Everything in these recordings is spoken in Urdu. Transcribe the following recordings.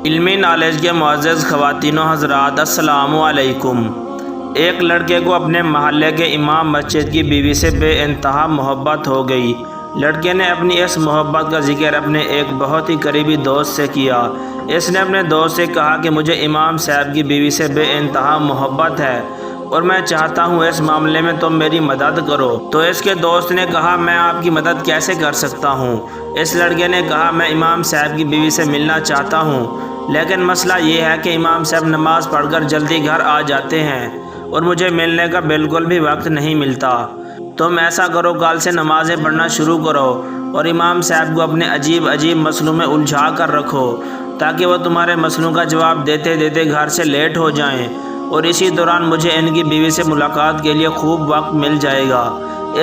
علمی نالج کے معزز خواتین و حضرات، السلام علیکم۔ ایک لڑکے کو اپنے محلے کے امام مسجد کی بیوی سے بے انتہا محبت ہو گئی۔ لڑکے نے اپنی اس محبت کا ذکر اپنے ایک بہت ہی قریبی دوست سے کیا۔ اس نے اپنے دوست سے کہا کہ مجھے امام صاحب کی بیوی سے بے انتہا محبت ہے اور میں چاہتا ہوں اس معاملے میں تم میری مدد کرو۔ تو اس کے دوست نے کہا، میں آپ کی مدد کیسے کر سکتا ہوں؟ اس لڑکے نے کہا، میں امام صاحب کی بیوی سے ملنا چاہتا ہوں، لیکن مسئلہ یہ ہے کہ امام صاحب نماز پڑھ کر جلدی گھر آ جاتے ہیں اور مجھے ملنے کا بالکل بھی وقت نہیں ملتا۔ تم ایسا کرو، کل سے نمازیں پڑھنا شروع کرو اور امام صاحب کو اپنے عجیب مسئلوں میں الجھا کر رکھو تاکہ وہ تمہارے مسئلوں کا جواب دیتے دیتے گھر سے لیٹ ہو جائیں، اور اسی دوران مجھے ان کی بیوی سے ملاقات کے لیے خوب وقت مل جائے گا۔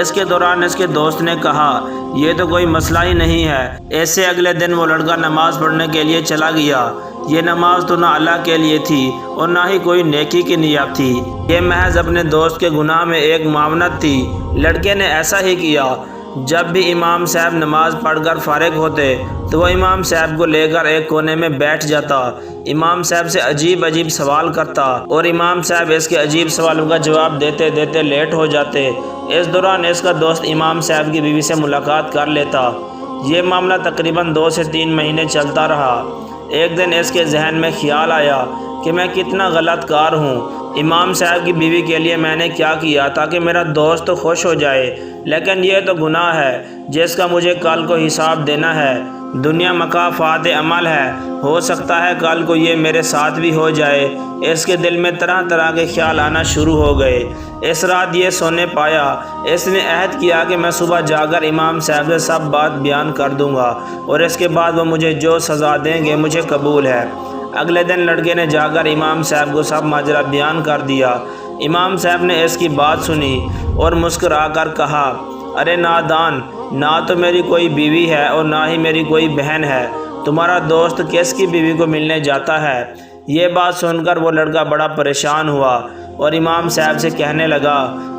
اس کے دوران اس کے دوست نے کہا، یہ تو کوئی مسئلہ ہی نہیں ہے۔ ایسے اگلے دن وہ لڑکا نماز پڑھنے کے لیے چلا گیا۔ یہ نماز تو نہ اللہ کے لیے تھی اور نہ ہی کوئی نیکی کی نیت تھی، یہ محض اپنے دوست کے گناہ میں ایک معاونت تھی۔ لڑکے نے ایسا ہی کیا۔ جب بھی امام صاحب نماز پڑھ کر فارغ ہوتے تو وہ امام صاحب کو لے کر ایک کونے میں بیٹھ جاتا، امام صاحب سے عجیب سوال کرتا اور امام صاحب اس کے عجیب سوالوں کا جواب دیتے دیتے لیٹ ہو جاتے۔ اس دوران اس کا دوست امام صاحب کی بیوی سے ملاقات کر لیتا۔ یہ معاملہ تقریباً 2 سے 3 مہینے چلتا رہا۔ ایک دن اس کے ذہن میں خیال آیا کہ میں کتنا غلط کار ہوں۔ امام صاحب کی بیوی کے لیے میں نے کیا کیا تاکہ میرا دوست تو خوش ہو جائے، لیکن یہ تو گناہ ہے جس کا مجھے کل کو حساب دینا ہے۔ دنیا مکافات عمل ہے، ہو سکتا ہے کل کو یہ میرے ساتھ بھی ہو جائے۔ اس کے دل میں طرح طرح کے خیال آنا شروع ہو گئے۔ اس رات یہ سونے پایا۔ اس نے عہد کیا کہ میں صبح جا کر امام صاحب سے سب بات بیان کر دوں گا اور اس کے بعد وہ مجھے جو سزا دیں گے مجھے قبول ہے۔ اگلے دن لڑکے نے جا کر امام صاحب کو سب ماجرا بیان کر دیا۔ امام صاحب نے اس کی بات سنی اور مسکرا کر کہا، ارے نادان، نہ تو میری کوئی بیوی ہے اور نہ ہی میری کوئی بہن ہے، تمہارا دوست کس کی بیوی کو ملنے جاتا ہے؟ یہ بات سن کر وہ لڑکا بڑا پریشان ہوا اور امام صاحب سے کہنے لگا،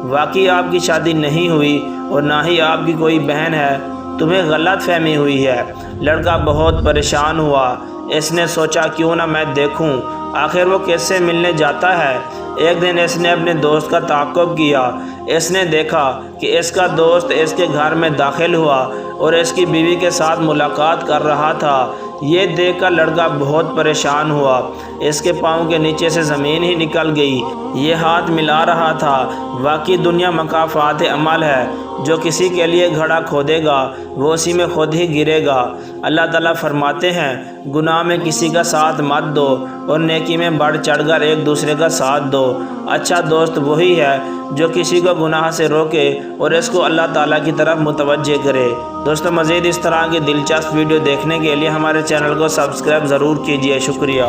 واقعی آپ کی شادی نہیں ہوئی اور نہ ہی آپ کی کوئی بہن ہے، تمہیں غلط فہمی ہوئی ہے۔ لڑکا بہت پریشان ہوا۔ اس نے سوچا کیوں نہ میں دیکھوں آخر وہ کس سے ملنے جاتا ہے۔ ایک دن اس نے اپنے دوست کا تعاقب کیا۔ اس نے دیکھا کہ اس کا دوست اس کے گھر میں داخل ہوا اور اس کی بیوی کے ساتھ ملاقات کر رہا تھا۔ یہ دیکھ کر لڑکا بہت پریشان ہوا۔ اس کے پاؤں کے نیچے سے زمین ہی نکل گئی۔ یہ ہاتھ ملا رہا تھا۔ واقعی دنیا مکافات عمل ہے، جو کسی کے لیے گھڑا کھودے گا وہ اسی میں خود ہی گرے گا۔ اللہ تعالیٰ فرماتے ہیں، گناہ میں کسی کا ساتھ مت دو اور نیکی میں بڑھ چڑھ کر ایک دوسرے کا ساتھ دو۔ اچھا دوست وہی ہے جو کسی کو گناہ سے روکے اور اس کو اللہ تعالیٰ کی طرف متوجہ کرے۔ دوستو، مزید اس طرح کی دلچسپ ویڈیو دیکھنے کے لیے ہمارے چینل کو سبسکرائب ضرور کیجیے۔ شکریہ۔